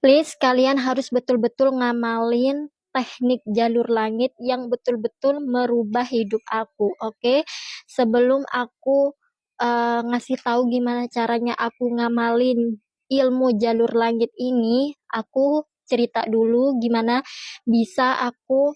Please kalian harus betul-betul ngamalin teknik jalur langit yang betul-betul merubah hidup aku, oke? Sebelum aku ngasih tahu gimana caranya aku ngamalin ilmu jalur langit ini, aku cerita dulu gimana bisa aku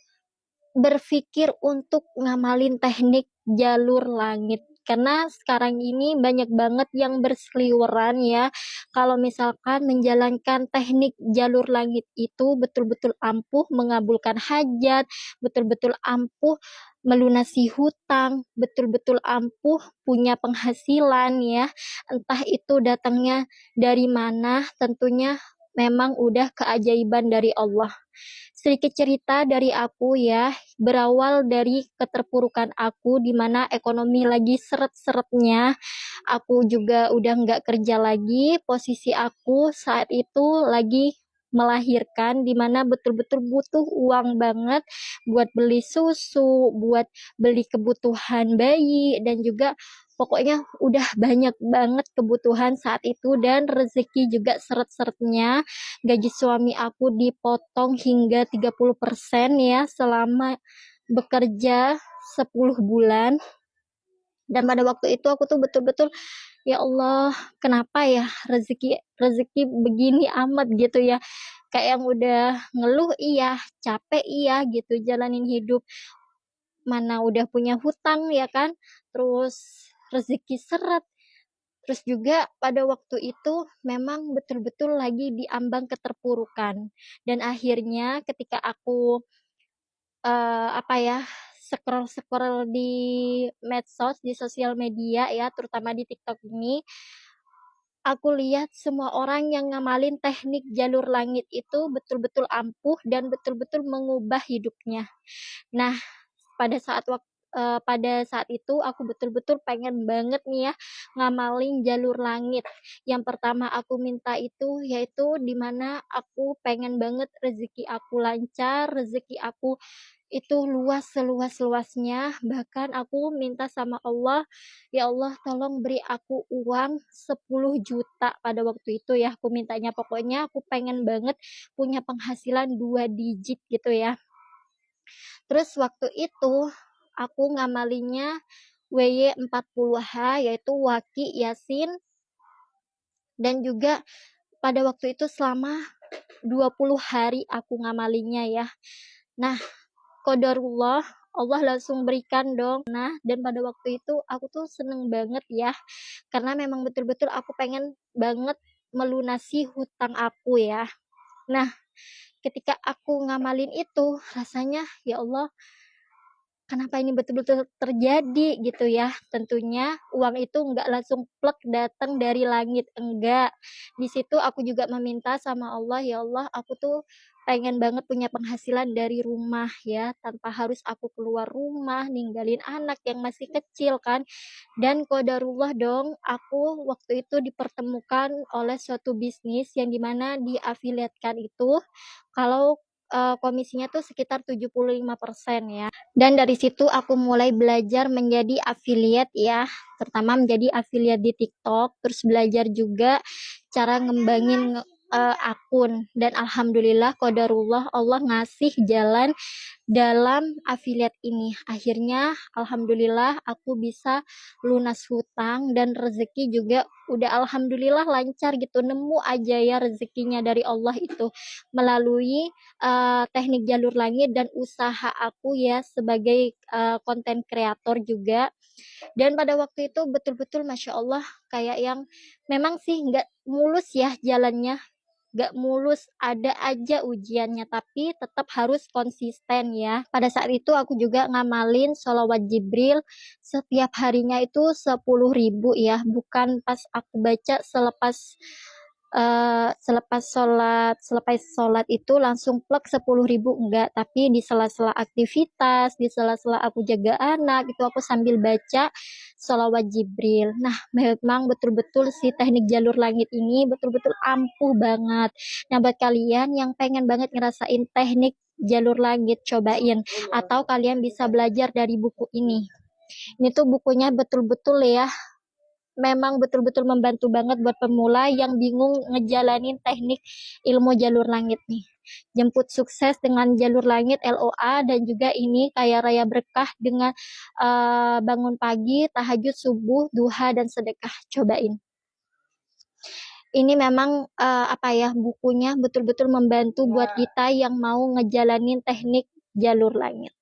berpikir untuk ngamalin teknik jalur langit. Karena sekarang ini banyak banget yang berseliweran ya. Kalau misalkan menjalankan teknik jalur langit itu betul-betul ampuh mengabulkan hajat, betul-betul ampuh melunasi hutang, betul-betul ampuh punya penghasilan ya. Entah itu datangnya dari mana, tentunya memang udah keajaiban dari Allah. Sedikit cerita dari aku ya, berawal dari keterpurukan aku di mana ekonomi lagi seret-seretnya. Aku juga udah nggak kerja lagi, posisi aku saat itu lagi melahirkan di mana betul-betul butuh uang banget buat beli susu, buat beli kebutuhan bayi dan juga pokoknya udah banyak banget kebutuhan saat itu dan rezeki juga seret-seretnya. Gaji suami aku dipotong hingga 30% ya selama bekerja 10 bulan. Dan pada waktu itu aku tuh betul-betul ya Allah, kenapa ya rezeki rezeki begini amat gitu ya. Kayak yang udah ngeluh iya, capek iya gitu jalanin hidup. Mana udah punya hutang ya kan, terus rezeki seret. Terus juga pada waktu itu memang betul-betul lagi di ambang keterpurukan. Dan akhirnya ketika aku apa ya, scroll-scroll di medsos, di sosial media ya, terutama di TikTok ini, aku lihat semua orang yang ngamalin teknik jalur langit itu betul-betul ampuh dan betul-betul mengubah hidupnya. Nah, pada saat itu aku betul-betul pengen banget nih ya ngamalin jalur langit. Yang pertama aku minta itu yaitu di mana aku pengen banget rezeki aku lancar, rezeki aku itu luas seluas-luasnya. Bahkan aku minta sama Allah, ya Allah tolong beri aku uang 10 juta pada waktu itu ya. Aku mintanya pokoknya aku pengen banget punya penghasilan 2 digit gitu ya. Terus waktu itu aku ngamalinya WY40H yaitu Waki Yasin dan juga pada waktu itu selama 20 hari aku ngamalinya ya. Nah, qadarullah Allah langsung berikan dong. Nah, dan pada waktu itu aku tuh seneng banget ya. Karena memang betul-betul aku pengen banget melunasi hutang aku ya. Nah, ketika aku ngamalin itu rasanya ya Allah kenapa ini betul-betul terjadi gitu ya. Tentunya uang itu enggak langsung plek datang dari langit, enggak. Di situ aku juga meminta sama Allah, ya Allah aku tuh pengen banget punya penghasilan dari rumah ya, tanpa harus aku keluar rumah, ninggalin anak yang masih kecil kan. Dan qadarullah dong, aku waktu itu dipertemukan oleh suatu bisnis yang dimana diafiliatkan itu kalau komisinya tuh sekitar 75% ya. Dan dari situ aku mulai belajar menjadi affiliate ya, pertama menjadi affiliate di TikTok, terus belajar juga cara ngembangin akun dan alhamdulillah qadarullah Allah ngasih jalan dalam affiliate ini. Akhirnya alhamdulillah aku bisa lunas hutang dan rezeki juga udah alhamdulillah lancar gitu, nemu aja ya rezekinya dari Allah itu melalui teknik jalur langit dan usaha aku ya sebagai konten kreator juga. Dan pada waktu itu betul-betul masya Allah kayak yang memang sih nggak mulus ya jalannya, gak mulus, ada aja ujiannya, tapi tetap harus konsisten ya. Pada saat itu aku juga ngamalin sholawat Jibril setiap harinya itu 10.000 ya, bukan pas aku baca selepas sholat itu langsung plek 10.000 enggak, tapi di sela-sela aktivitas, di sela-sela aku jaga anak itu aku sambil baca sholawat Jibril. Nah, memang betul-betul si teknik jalur langit ini betul-betul ampuh banget. Nah, buat kalian yang pengen banget ngerasain teknik jalur langit, cobain. Atau kalian bisa belajar dari buku ini. Ini tuh bukunya betul-betul ya memang betul-betul membantu banget buat pemula yang bingung ngejalanin teknik ilmu jalur langit nih. Jemput sukses dengan jalur langit LOA, dan juga ini kaya raya berkah dengan bangun pagi, tahajud, subuh, duha, dan sedekah. Cobain. Ini memang apa ya, bukunya betul-betul membantu buat kita yang mau ngejalanin teknik jalur langit.